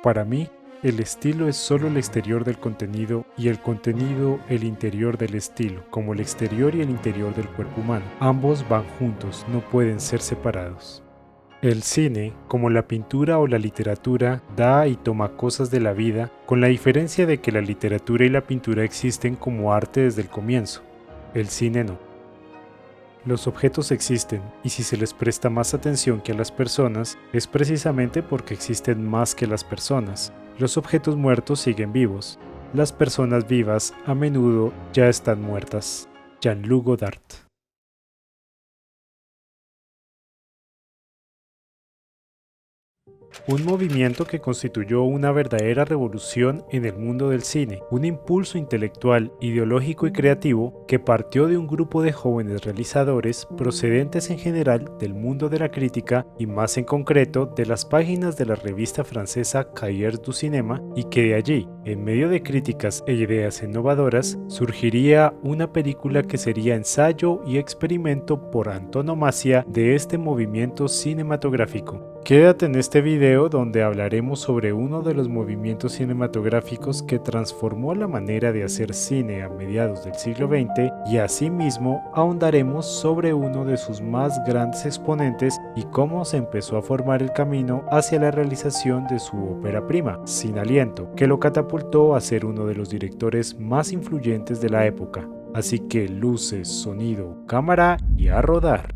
Para mí, el estilo es solo el exterior del contenido y el contenido el interior del estilo, como el exterior y el interior del cuerpo humano. Ambos van juntos, no pueden ser separados. El cine, como la pintura o la literatura, da y toma cosas de la vida, con la diferencia de que la literatura y la pintura existen como arte desde el comienzo. El cine no. Los objetos existen, y si se les presta más atención que a las personas, es precisamente porque existen más que las personas. Los objetos muertos siguen vivos. Las personas vivas a menudo ya están muertas. Jean-Luc Godard. Un movimiento que constituyó una verdadera revolución en el mundo del cine, un impulso intelectual, ideológico y creativo que partió de un grupo de jóvenes realizadores procedentes en general del mundo de la crítica y más en concreto de las páginas de la revista francesa Cahiers du Cinéma, y que de allí, en medio de críticas e ideas innovadoras, surgiría una película que sería ensayo y experimento por antonomasia de este movimiento cinematográfico. Quédate en este video donde hablaremos sobre uno de los movimientos cinematográficos que transformó la manera de hacer cine a mediados del siglo XX y asimismo ahondaremos sobre uno de sus más grandes exponentes y cómo se empezó a formar el camino hacia la realización de su ópera prima, Sin Aliento, que lo catapultó a ser uno de los directores más influyentes de la época. Así que luces, sonido, cámara y a rodar.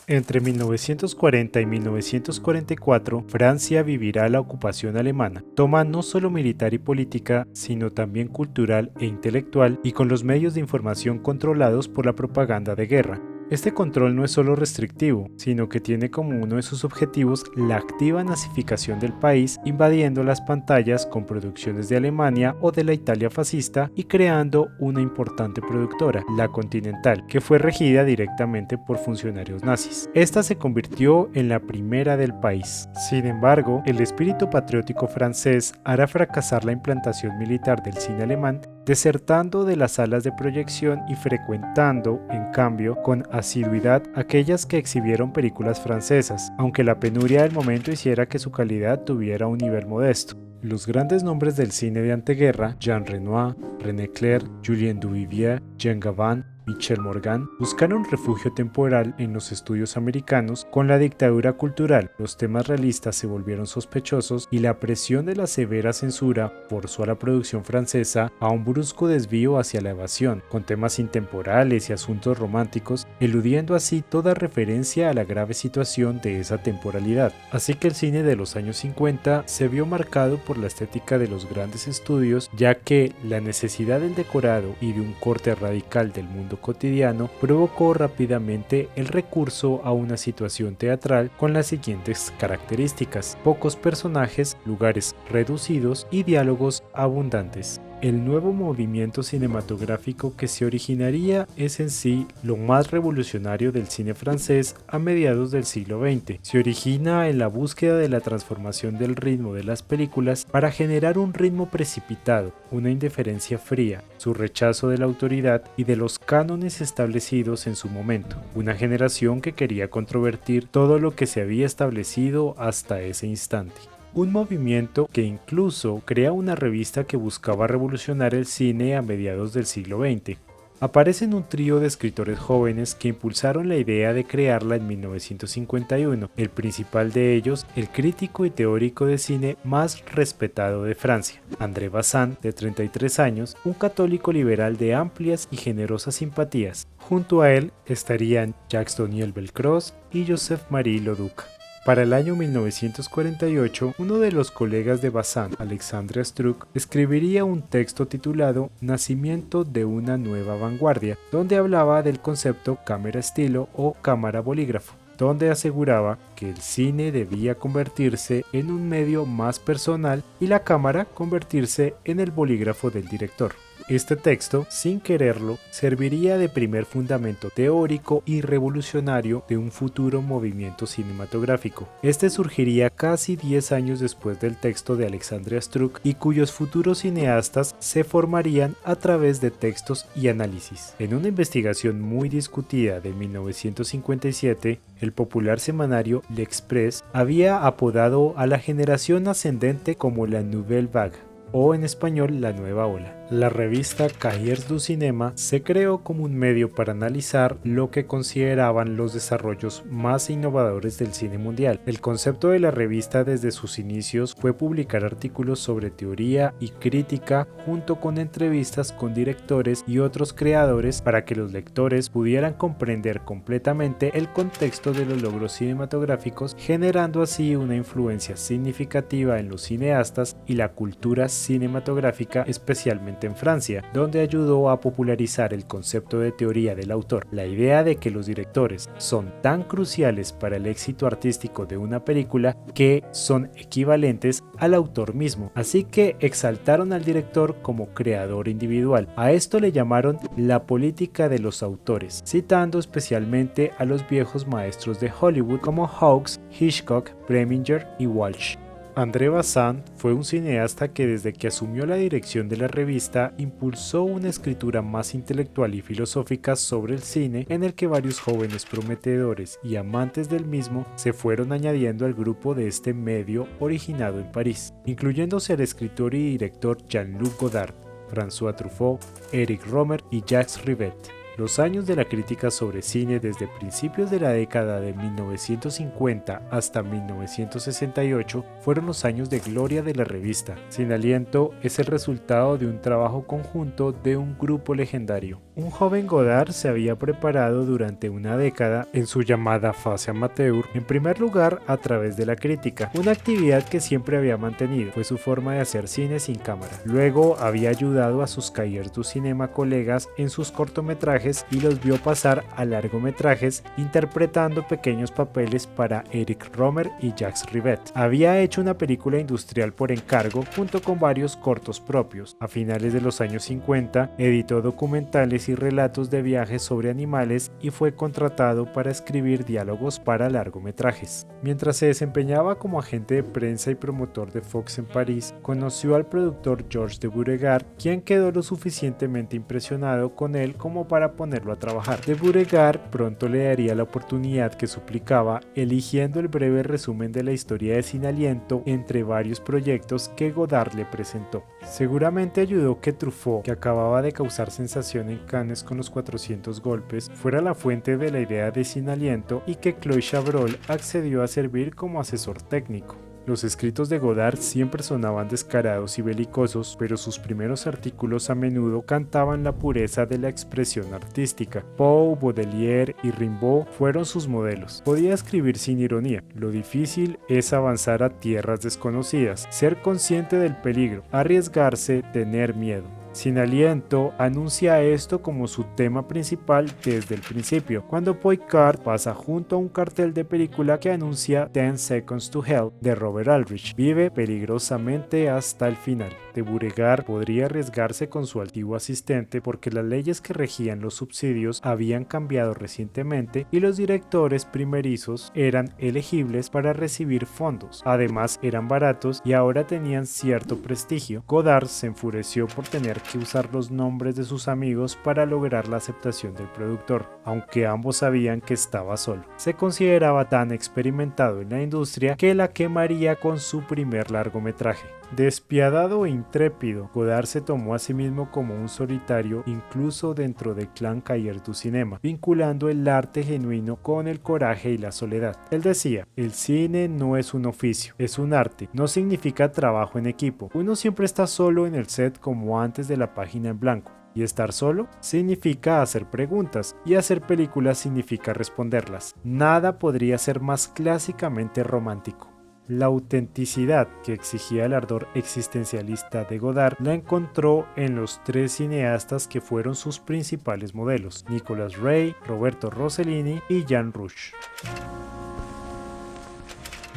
Entre 1940 y 1944, Francia vivirá la ocupación alemana, toma no solo militar y política, sino también cultural e intelectual, y con los medios de información controlados por la propaganda de guerra. Este control no es solo restrictivo, sino que tiene como uno de sus objetivos la activa nazificación del país, invadiendo las pantallas con producciones de Alemania o de la Italia fascista y creando una importante productora, la Continental, que fue regida directamente por funcionarios nazis. Esta se convirtió en la primera del país. Sin embargo, el espíritu patriótico francés hará fracasar la implantación militar del cine alemán, desertando de las salas de proyección y frecuentando, en cambio, con asiduidad aquellas que exhibieron películas francesas, aunque la penuria del momento hiciera que su calidad tuviera un nivel modesto. Los grandes nombres del cine de anteguerra, Jean Renoir, René Clair, Julien Duvivier, Jean Gabin, Michel Morgan, buscaron refugio temporal en los estudios americanos. Con la dictadura cultural, los temas realistas se volvieron sospechosos y la presión de la severa censura forzó a la producción francesa a un brusco desvío hacia la evasión, con temas intemporales y asuntos románticos, eludiendo así toda referencia a la grave situación de esa temporalidad. Así que el cine de los años 50 se vio marcado por la estética de los grandes estudios, ya que la necesidad del decorado y de un corte radical del mundo cotidiano provocó rápidamente el recurso a una situación teatral con las siguientes características: pocos personajes, lugares reducidos y diálogos abundantes. El nuevo movimiento cinematográfico que se originaría es en sí lo más revolucionario del cine francés a mediados del siglo XX. Se origina en la búsqueda de la transformación del ritmo de las películas para generar un ritmo precipitado, una indiferencia fría, su rechazo de la autoridad y de los cánones establecidos en su momento. Una generación que quería controvertir todo lo que se había establecido hasta ese instante. Un movimiento que incluso crea una revista que buscaba revolucionar el cine a mediados del siglo XX. Aparecen un trío de escritores jóvenes que impulsaron la idea de crearla en 1951, el principal de ellos, el crítico y teórico de cine más respetado de Francia, André Bazin, de 33 años, un católico liberal de amplias y generosas simpatías. Junto a él estarían Jacques Daniel Belcros y Joseph-Marie Leduc. Para el año 1948, uno de los colegas de Bazin, Alexandre Astruc, escribiría un texto titulado Nacimiento de una nueva vanguardia, donde hablaba del concepto cámara estilo o cámara bolígrafo, donde aseguraba que el cine debía convertirse en un medio más personal y la cámara convertirse en el bolígrafo del director. Este texto, sin quererlo, serviría de primer fundamento teórico y revolucionario de un futuro movimiento cinematográfico. Este surgiría casi 10 años después del texto de Alexandre Astruc y cuyos futuros cineastas se formarían a través de textos y análisis. En una investigación muy discutida de 1957, el popular semanario L'Express había apodado a la generación ascendente como la Nouvelle Vague, o en español la nueva ola. La revista Cahiers du Cinéma se creó como un medio para analizar lo que consideraban los desarrollos más innovadores del cine mundial. El concepto de la revista desde sus inicios fue publicar artículos sobre teoría y crítica junto con entrevistas con directores y otros creadores para que los lectores pudieran comprender completamente el contexto de los logros cinematográficos, generando así una influencia significativa en los cineastas y la cultura cinematográfica, especialmente en Francia, donde ayudó a popularizar el concepto de teoría del autor, la idea de que los directores son tan cruciales para el éxito artístico de una película que son equivalentes al autor mismo, así que exaltaron al director como creador individual. A esto le llamaron la política de los autores, citando especialmente a los viejos maestros de Hollywood como Hawks, Hitchcock, Preminger y Walsh. André Bazin fue un cineasta que desde que asumió la dirección de la revista impulsó una escritura más intelectual y filosófica sobre el cine, en el que varios jóvenes prometedores y amantes del mismo se fueron añadiendo al grupo de este medio originado en París, incluyéndose el escritor y director Jean-Luc Godard, François Truffaut, Eric Rohmer y Jacques Rivette. Los años de la crítica sobre cine desde principios de la década de 1950 hasta 1968 fueron los años de gloria de la revista. Sin Aliento es el resultado de un trabajo conjunto de un grupo legendario. Un joven Godard se había preparado durante una década en su llamada fase amateur, en primer lugar a través de la crítica, una actividad que siempre había mantenido, fue su forma de hacer cine sin cámara. Luego había ayudado a sus Cahiers du Cinéma colegas en sus cortometrajes y los vio pasar a largometrajes interpretando pequeños papeles para Eric Rohmer y Jacques Rivette. Había hecho una película industrial por encargo junto con varios cortos propios. A finales de los años 50 editó documentales y relatos de viajes sobre animales y fue contratado para escribir diálogos para largometrajes. Mientras se desempeñaba como agente de prensa y promotor de Fox en París, conoció al productor Georges de Beauregard, quien quedó lo suficientemente impresionado con él como para ponerlo a trabajar. De Beauregard pronto le daría la oportunidad que suplicaba, eligiendo el breve resumen de la historia de Sin Aliento entre varios proyectos que Godard le presentó. Seguramente ayudó que Truffaut, que acababa de causar sensación en Cannes con los 400 golpes, fuera la fuente de la idea de Sin Aliento y que Chloé Chabrol accedió a servir como asesor técnico. Los escritos de Godard siempre sonaban descarados y belicosos, pero sus primeros artículos a menudo cantaban la pureza de la expresión artística. Poe, Baudelaire y Rimbaud fueron sus modelos. Podía escribir sin ironía. Lo difícil es avanzar a tierras desconocidas, ser consciente del peligro, arriesgarse, tener miedo. Sin Aliento anuncia esto como su tema principal desde el principio, cuando Poicard pasa junto a un cartel de película que anuncia 10 Seconds to Hell de Robert Aldrich. Vive peligrosamente hasta el final. De Beauregard podría arriesgarse con su antiguo asistente porque las leyes que regían los subsidios habían cambiado recientemente y los directores primerizos eran elegibles para recibir fondos. Además, eran baratos y ahora tenían cierto prestigio. Godard se enfureció por tener que usar los nombres de sus amigos para lograr la aceptación del productor, aunque ambos sabían que estaba solo. Se consideraba tan experimentado en la industria que la quemaría con su primer largometraje. Despiadado e intrépido, Godard se tomó a sí mismo como un solitario incluso dentro del clan Cahiers du Cinéma, vinculando el arte genuino con el coraje y la soledad. Él decía, el cine no es un oficio, es un arte, no significa trabajo en equipo. Uno siempre está solo en el set como antes de la página en blanco. y estar solo significa hacer preguntas, y hacer películas significa responderlas. Nada podría ser más clásicamente romántico. La autenticidad que exigía el ardor existencialista de Godard la encontró en los tres cineastas que fueron sus principales modelos: Nicholas Ray, Roberto Rossellini y Jean Rouch.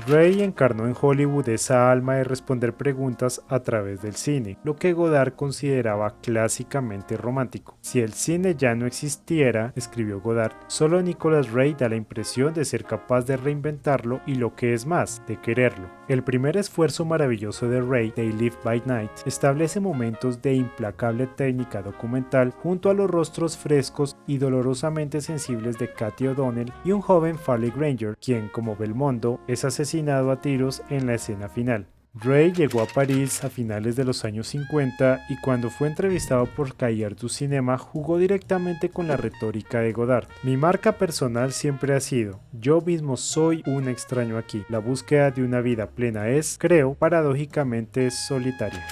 Ray encarnó en Hollywood esa alma de responder preguntas a través del cine, lo que Godard consideraba clásicamente romántico. Si el cine ya no existiera, escribió Godard, solo Nicholas Ray da la impresión de ser capaz de reinventarlo y, lo que es más, de quererlo. El primer esfuerzo maravilloso de Ray, They Live by Night, establece momentos de implacable técnica documental junto a los rostros frescos y dolorosamente sensibles de Katy O'Donnell y un joven Farley Granger, quien, como Belmondo, es asesinado a tiros en la escena final. Ray llegó a París a finales de los años 50 y cuando fue entrevistado por Cahiers du Cinema jugó directamente con la retórica de Godard. Mi marca personal siempre ha sido: yo mismo soy un extraño aquí. La búsqueda de una vida plena es, creo, paradójicamente solitaria.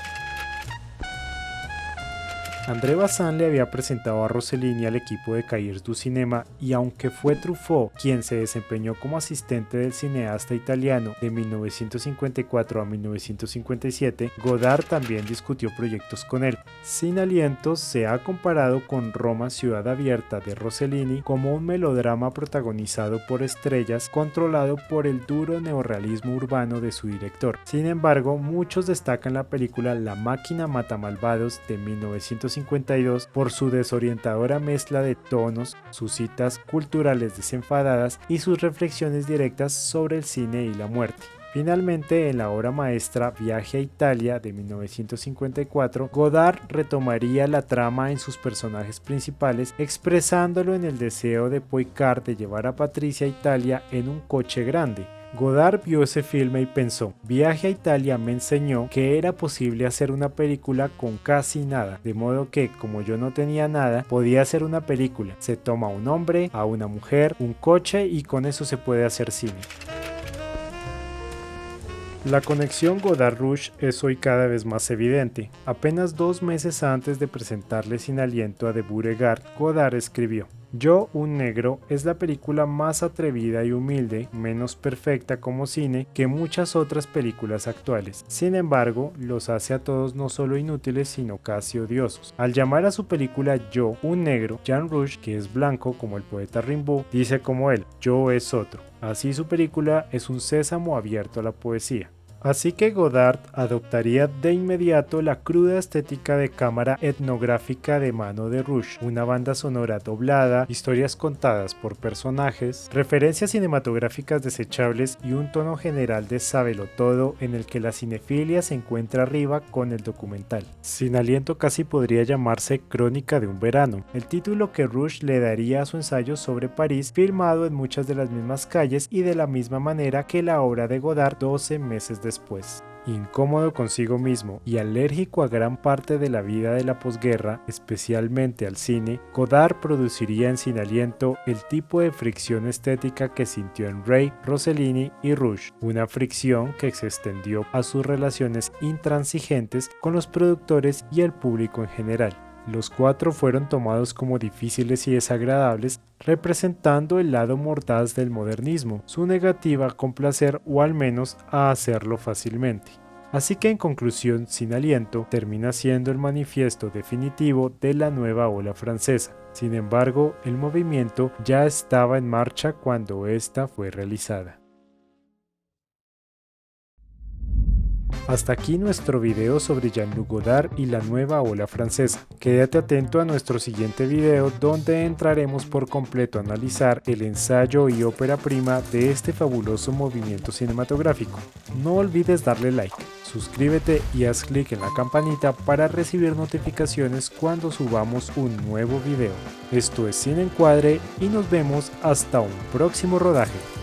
André Bazin le había presentado a Rossellini al equipo de Cahiers du Cinema y aunque fue Truffaut quien se desempeñó como asistente del cineasta italiano de 1954 a 1957, Godard también discutió proyectos con él. Sin aliento se ha comparado con Roma Ciudad Abierta de Rossellini como un melodrama protagonizado por estrellas controlado por el duro neorrealismo urbano de su director. Sin embargo, muchos destacan la película La máquina matamalvados de 1952 por su desorientadora mezcla de tonos, sus citas culturales desenfadadas y sus reflexiones directas sobre el cine y la muerte. Finalmente, en la obra maestra Viaje a Italia de 1954, Godard retomaría la trama en sus personajes principales, expresándolo en el deseo de Poicart de llevar a Patricia a Italia en un coche grande. Godard vio ese filme y pensó: Viaje a Italia me enseñó que era posible hacer una película con casi nada, de modo que, como yo no tenía nada, podía hacer una película. Se toma a un hombre, a una mujer, un coche y con eso se puede hacer cine. La conexión Godard-Rouch es hoy cada vez más evidente. Apenas 2 meses antes de presentarle Sin aliento a de Beauregard, Godard escribió: Yo, un negro, es la película más atrevida y humilde, menos perfecta como cine que muchas otras películas actuales. Sin embargo, los hace a todos no solo inútiles, sino casi odiosos. Al llamar a su película Yo, un negro, Jean Rouch, que es blanco como el poeta Rimbaud, dice como él: Yo es otro. Así su película es un sésamo abierto a la poesía. Así que Godard adoptaría de inmediato la cruda estética de cámara etnográfica de mano de Rouch, una banda sonora doblada, historias contadas por personajes, referencias cinematográficas desechables y un tono general de sábelotodo en el que la cinefilia se encuentra arriba con el documental. Sin aliento casi podría llamarse Crónica de un verano, el título que Rouch le daría a su ensayo sobre París, filmado en muchas de las mismas calles y de la misma manera que la obra de Godard 12 meses después. Incómodo consigo mismo y alérgico a gran parte de la vida de la posguerra, especialmente al cine, Godard produciría en Sin aliento el tipo de fricción estética que sintió en Ray, Rossellini y Rouch, una fricción que se extendió a sus relaciones intransigentes con los productores y el público en general. Los 4 fueron tomados como difíciles y desagradables, representando el lado mordaz del modernismo, su negativa a complacer o al menos a hacerlo fácilmente. Así que en conclusión, Sin aliento termina siendo el manifiesto definitivo de la nueva ola francesa. Sin embargo, el movimiento ya estaba en marcha cuando esta fue realizada. Hasta aquí nuestro video sobre Jean-Luc Godard y la nueva ola francesa. Quédate atento a nuestro siguiente video donde entraremos por completo a analizar el ensayo y ópera prima de este fabuloso movimiento cinematográfico. No olvides darle like, suscríbete y haz clic en la campanita para recibir notificaciones cuando subamos un nuevo video. Esto es Cine Encuadre y nos vemos hasta un próximo rodaje.